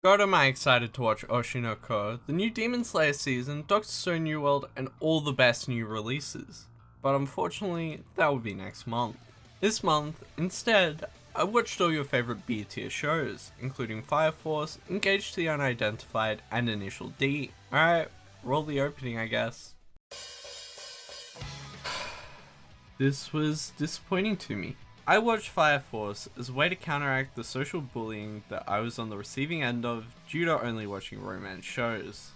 God, am I excited to watch Oshinoko, the new Demon Slayer season, Doctor Stone New World, and all the best new releases. But unfortunately, that will be next month. This month, instead, I watched all your favorite B tier shows, including Fire Force, Engage the Unidentified, and Initial D. Alright, roll the opening, I guess. This was disappointing to me. I watched Fire Force as a way to counteract the social bullying that I was on the receiving end of due to only watching romance shows.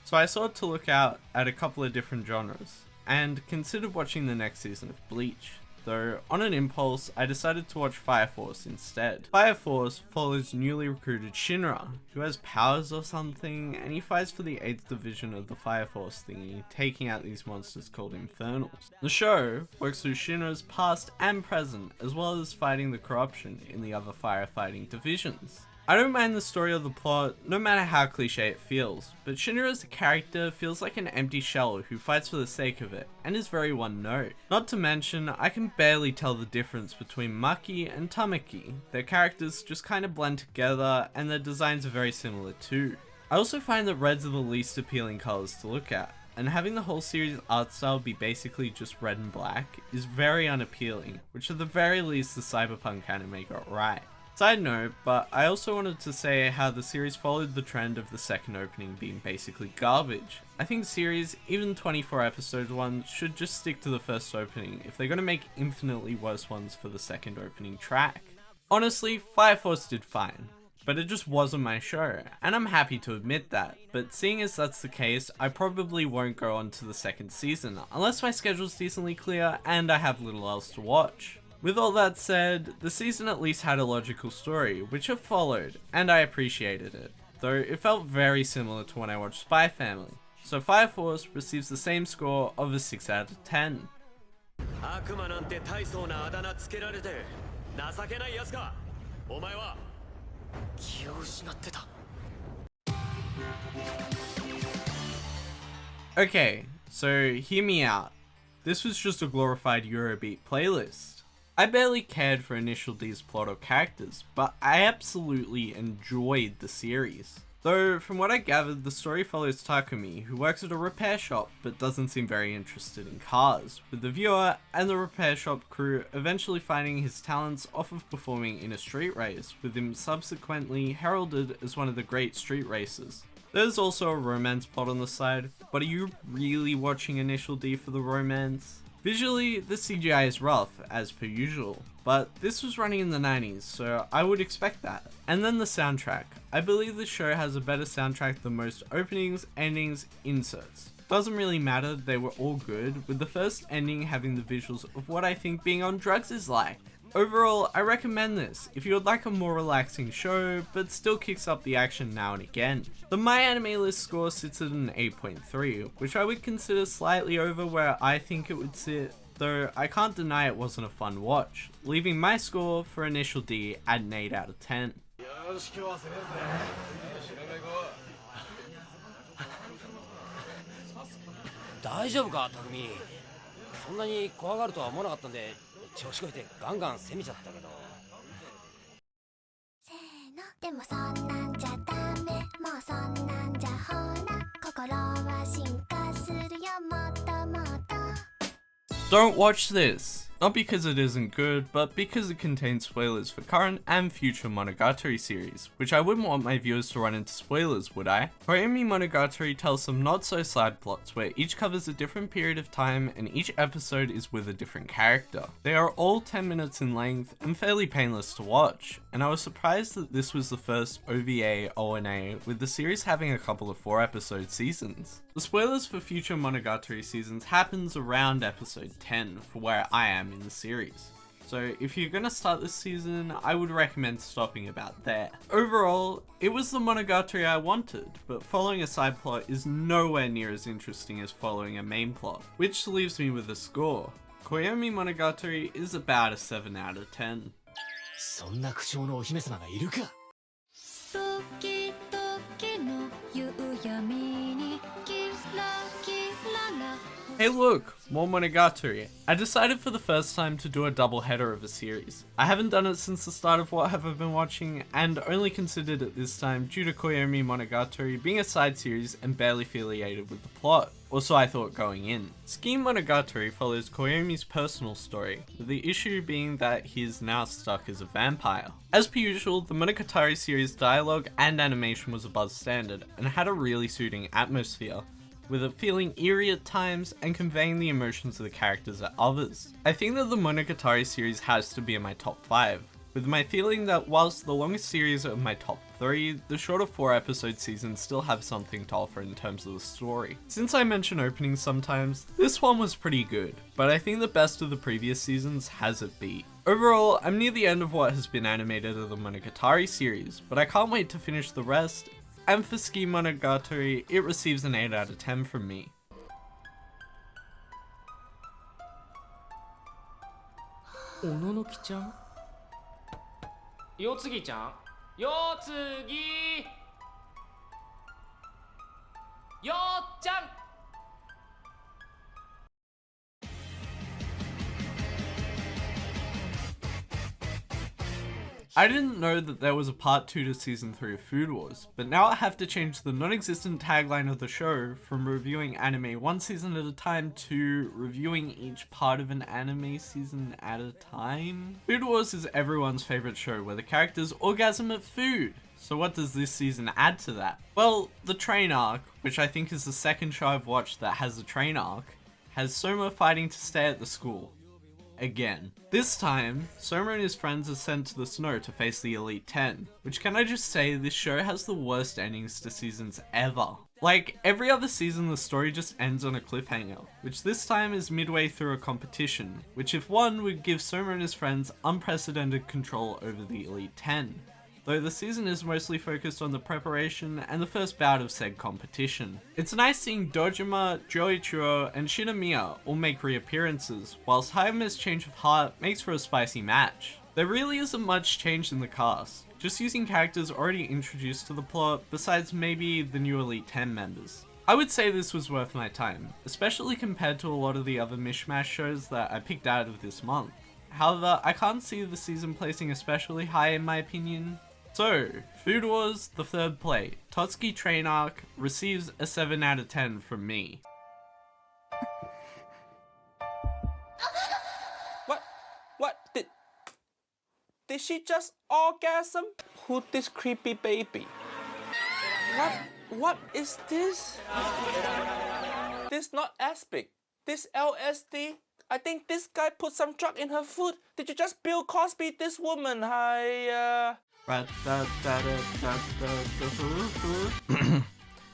So I sought to look out at a couple of different genres, and considered watching the next season of Bleach. Though, on an impulse, I decided to watch Fire Force instead. Fire Force follows newly recruited Shinra, who has powers or something, and he fights for the 8th division of the Fire Force thingy, taking out these monsters called Infernals. The show works through Shinra's past and present, as well as fighting the corruption in the other firefighting divisions. I don't mind the story or the plot, no matter how cliche it feels, but Shinra as a character feels like an empty shell who fights for the sake of it, and is very one note. Not to mention, I can barely tell the difference between Maki and Tamaki. Their characters just kind of blend together, and their designs are very similar too. I also find that reds are the least appealing colours to look at, and having the whole series art style be basically just red and black is very unappealing, which at the very least the cyberpunk anime got right. Side note, but I also wanted to say how the series followed the trend of the second opening being basically garbage. I think series, even 24 episode ones, should just stick to the first opening if they're gonna make infinitely worse ones for the second opening track. Honestly, Fire Force did fine, but it just wasn't my show, and I'm happy to admit that, but seeing as that's the case, I probably won't go on to the second season, unless my schedule's decently clear and I have little else to watch. With all that said, the season at least had a logical story, which it followed, and I appreciated it, though it felt very similar to when I watched Spy Family. So Fire Force receives the same score of a 6 out of 10. Okay, so hear me out. This was just a glorified Eurobeat playlist. I barely cared for Initial D's plot or characters, but I absolutely enjoyed the series. Though, from what I gathered, the story follows Takumi, who works at a repair shop but doesn't seem very interested in cars, with the viewer and the repair shop crew eventually finding his talents off of performing in a street race, with him subsequently heralded as one of the great street racers. There's also a romance plot on the side, but are you really watching Initial D for the romance? Visually, the CGI is rough, as per usual, but this was running in the 90s, so I would expect that. And then the soundtrack. I believe the show has a better soundtrack than most openings, endings, inserts. Doesn't really matter, they were all good, with the first ending having the visuals of what I think being on drugs is like. Overall, I recommend this if you would like a more relaxing show, but still kicks up the action now and again. The MyAnimeList score sits at an 8.3, which I would consider slightly over where I think it would sit, though I can't deny it wasn't a fun watch, leaving my score for Initial D at an 8 out of 10. 大丈夫か、匠。そんなに怖がるとは思わなかったんで、調子こいてガンガン攻めちゃったけど。せーの、でもそんなんじゃダメ、もうそんなんじゃほら、心は進化するよ、もっともっと。Don't watch this! Not because it isn't good, but because it contains spoilers for current and future Monogatari series, which I wouldn't want my viewers to run into spoilers, would I? Koyomimonogatari tells some not so side plots where each covers a different period of time and each episode is with a different character. They are all 10 minutes in length and fairly painless to watch, and I was surprised that this was the first OVA ONA with the series having a couple of 4-episode seasons. The spoilers for future Monogatari seasons happens around episode 10 for where I am in the series. So if you're gonna start this season, I would recommend stopping about there. Overall, it was the Monogatari I wanted, but following a side plot is nowhere near as interesting as following a main plot, which leaves me with a score. Koyomimonogatari is about a 7 out of 10. そんな口調のお姫様がいるか。時々の夕闇にキラキララ Hey look, more Monogatari. I decided for the first time to do a double header of a series. I haven't done it since the start of What Have I Been Watching, and only considered it this time due to Koyomimonogatari being a side series and barely affiliated with the plot, or so I thought going in. Tsukimonogatari follows Koyomi's personal story, with the issue being that he is now stuck as a vampire. As per usual, the Monogatari series dialogue and animation was above standard, and had a really soothing atmosphere, with it feeling eerie at times and conveying the emotions of the characters at others. I think that the Monogatari series has to be in my top 5, with my feeling that whilst the longest series are in my top 3, the shorter 4 episode seasons still have something to offer in terms of the story. Since I mention openings sometimes, this one was pretty good, but I think the best of the previous seasons has it beat. Overall, I'm near the end of what has been animated of the Monogatari series, but I can't wait to finish the rest. And for Tsukimonogatari, it receives an 8 out of 10 from me. おののきちゃんよつぎちゃんよつぎよっちゃん I didn't know that there was a part 2 to season 3 of Food Wars, but now I have to change the non-existent tagline of the show from reviewing anime one season at a time to reviewing each part of an anime season at a time. Food Wars is everyone's favorite show where the characters orgasm at food. So what does this season add to that? Well, the train arc, which I think is the second show I've watched that has a train arc, has Soma fighting to stay at the school. Again. This time, Soma and his friends are sent to the snow to face the Elite 10, which can I just say, this show has the worst endings to seasons ever. Like, every other season the story just ends on a cliffhanger, which this time is midway through a competition, which if won would give Soma and his friends unprecedented control over the Elite 10. Though the season is mostly focused on the preparation and the first bout of said competition. It's nice seeing Dojima, Joichiro, and Shinomiya all make reappearances, whilst Hayama's change of heart makes for a spicy match. There really isn't much change in the cast, just using characters already introduced to the plot besides maybe the new Elite 10 members. I would say this was worth my time, especially compared to a lot of the other mishmash shows that I picked out of this month. However, I can't see the season placing especially high in my opinion. So, Food Wars, the third play, Totsuki Train Arc, receives a 7 out of 10 from me. What? Did she just orgasm? Who this creepy baby? What is this? This not aspic. This LSD? I think this guy put some drug in her food. Did you just Bill Cosby this woman?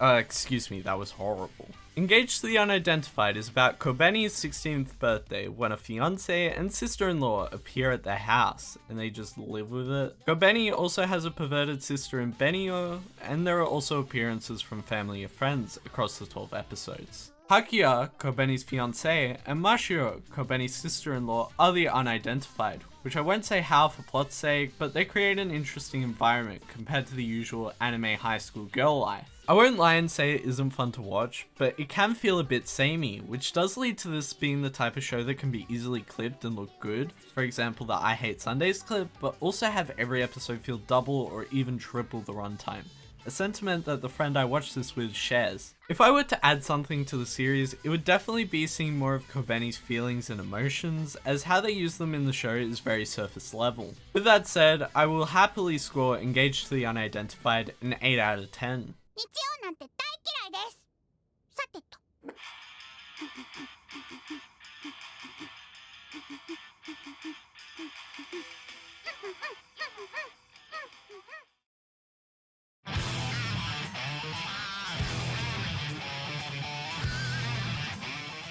Excuse me, that was horrible. Engaged to the Unidentified is about Kobeni's 16th birthday when a fiance and sister-in-law appear at their house and they just live with it. Kobeni also has a perverted sister in Benio, and there are also appearances from family and friends across the 12 episodes. Hakuya, Kobeni's fiancé, and Mashiro, Kobeni's sister-in-law, are the Unidentified, which I won't say how for plot's sake, but they create an interesting environment compared to the usual anime high school girl life. I won't lie and say it isn't fun to watch, but it can feel a bit samey, which does lead to this being the type of show that can be easily clipped and look good. For example, the I Hate Sundays clip, but also have every episode feel double or even triple the runtime. A sentiment that the friend I watched this with shares. If I were to add something to the series, it would definitely be seeing more of Kobeni's feelings and emotions, as how they use them in the show is very surface level. With that said, I will happily score Engaged to the Unidentified an 8 out of 10. 日曜なんて大嫌いです。さてと。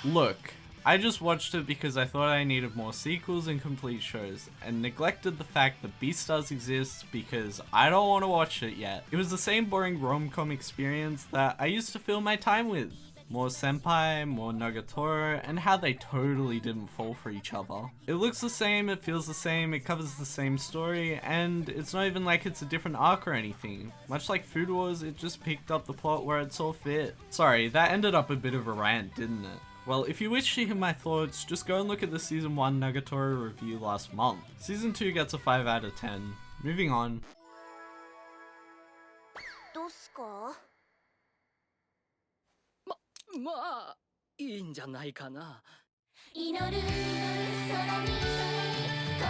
Look, I just watched it because I thought I needed more sequels and complete shows, and neglected the fact that Beastars exists because I don't want to watch it yet. It was the same boring rom-com experience that I used to fill my time with. More senpai, more Nagatoro, and how they totally didn't fall for each other. It looks the same, it feels the same, it covers the same story, and it's not even like it's a different arc or anything. Much like Food Wars, it just picked up the plot where it saw fit. Sorry, that ended up a bit of a rant, didn't it? Well, if you wish to hear my thoughts, just go and look at the Season 1 Nagatoro review last month. Season 2 gets a 5 out of 10. Moving on. どうすか？まあいいんじゃないかな。祈る空に声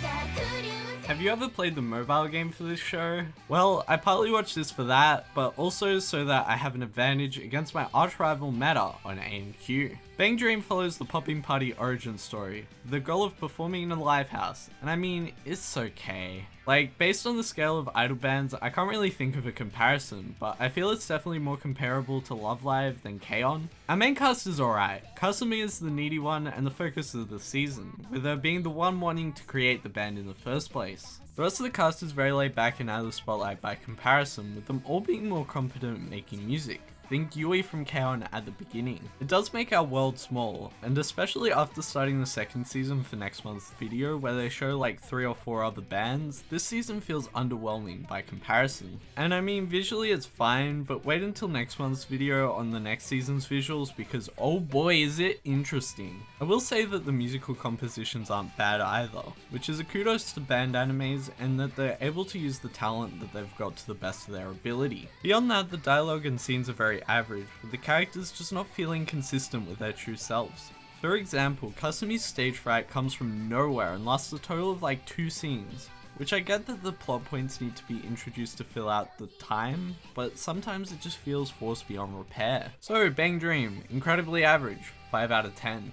が来る Have you ever played the mobile game for this show? Well, I partly watched this for that, but also so that I have an advantage against my arch rival Meta on A&Q. Bang Dream follows the Popping Party origin story, with the goal of performing in a live house, and I mean, it's okay. Like, based on the scale of idol bands, I can't really think of a comparison, but I feel it's definitely more comparable to Love Live than K-On! Our main cast is alright. Kasumi is the needy one and the focus of the season, with her being the one wanting to create the band in the first place. The rest of the cast is very laid back and out of the spotlight by comparison, with them all being more competent at making music. Think Yui from K-On! At the beginning. It does make our world small, and especially after starting the second season for next month's video where they show like 3 or 4 other bands, this season feels underwhelming by comparison. And I mean, visually it's fine, but wait until next month's video on the next season's visuals because oh boy is it interesting. I will say that the musical compositions aren't bad either, which is a kudos to band animes and that they're able to use the talent that they've got to the best of their ability. Beyond that, the dialogue and scenes are very average, with the characters just not feeling consistent with their true selves. For example, Kasumi's stage fright comes from nowhere and lasts a total of like 2 scenes, which I get that the plot points need to be introduced to fill out the time, but sometimes it just feels forced beyond repair. So, Bang Dream, incredibly average, 5 out of 10.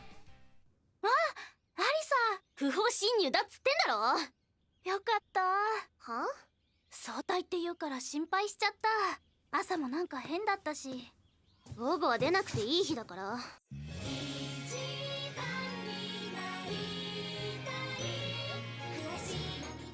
あ、アリサ、不法侵入だっつってんだろ。よかった。は？早退って言うから心配しちゃった。朝もなんか変だったし。午後は出なくていい日だから。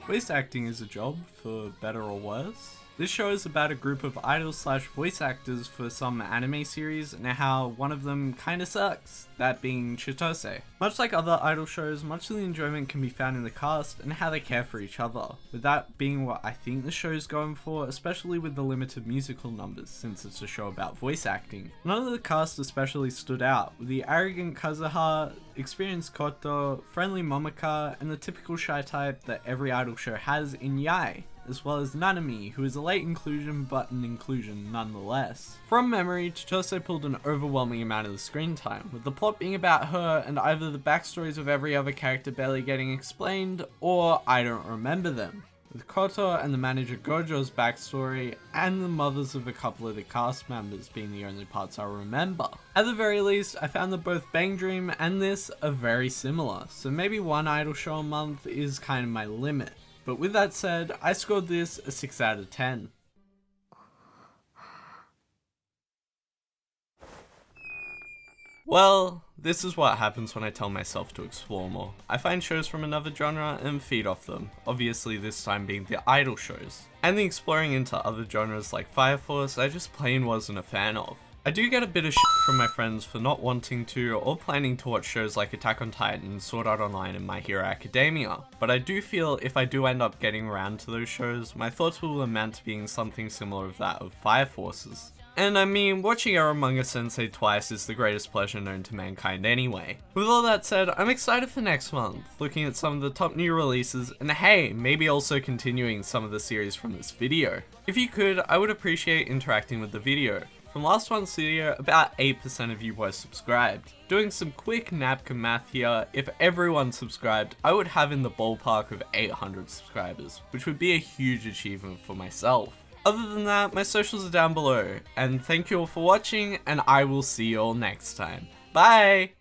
Voice acting is a job, for better or worse. This show is about a group of idol/voice actors for some anime series and how one of them kinda sucks, that being Chitose. Much like other idol shows, much of the enjoyment can be found in the cast and how they care for each other, with that being what I think the show's going for, especially with the limited musical numbers since it's a show about voice acting. None of the cast especially stood out, with the arrogant Kazuha, experienced Koto, friendly Momoko, and the typical shy type that every idol show has in Yai, as well as Nanami, who is a late inclusion but an inclusion nonetheless. From memory, Chitose pulled an overwhelming amount of the screen time, with the plot being about her and either the backstories of every other character barely getting explained, or I don't remember them, with Koto and the manager Gojo's backstory, and the mothers of a couple of the cast members being the only parts I remember. At the very least, I found that both Bang Dream and this are very similar, so maybe one idol show a month is kind of my limit. But with that said, I scored this a 6 out of 10. Well, this is what happens when I tell myself to explore more. I find shows from another genre and feed off them, obviously this time being the idol shows. And the exploring into other genres like Fire Force I just plain wasn't a fan of. I do get a bit of shit from my friends for not wanting to or planning to watch shows like Attack on Titan, Sword Art Online and My Hero Academia, but I do feel if I do end up getting around to those shows, my thoughts will amount to being something similar of that of Fire Forces. And I mean, watching Eromanga Sensei twice is the greatest pleasure known to mankind anyway. With all that said, I'm excited for next month, looking at some of the top new releases, and hey, maybe also continuing some of the series from this video. If you could, I would appreciate interacting with the video. From last month's video, about 8% of you were subscribed. Doing some quick napkin math here, if everyone subscribed, I would have in the ballpark of 800 subscribers, which would be a huge achievement for myself. Other than that, my socials are down below, and thank you all for watching, and I will see you all next time. Bye!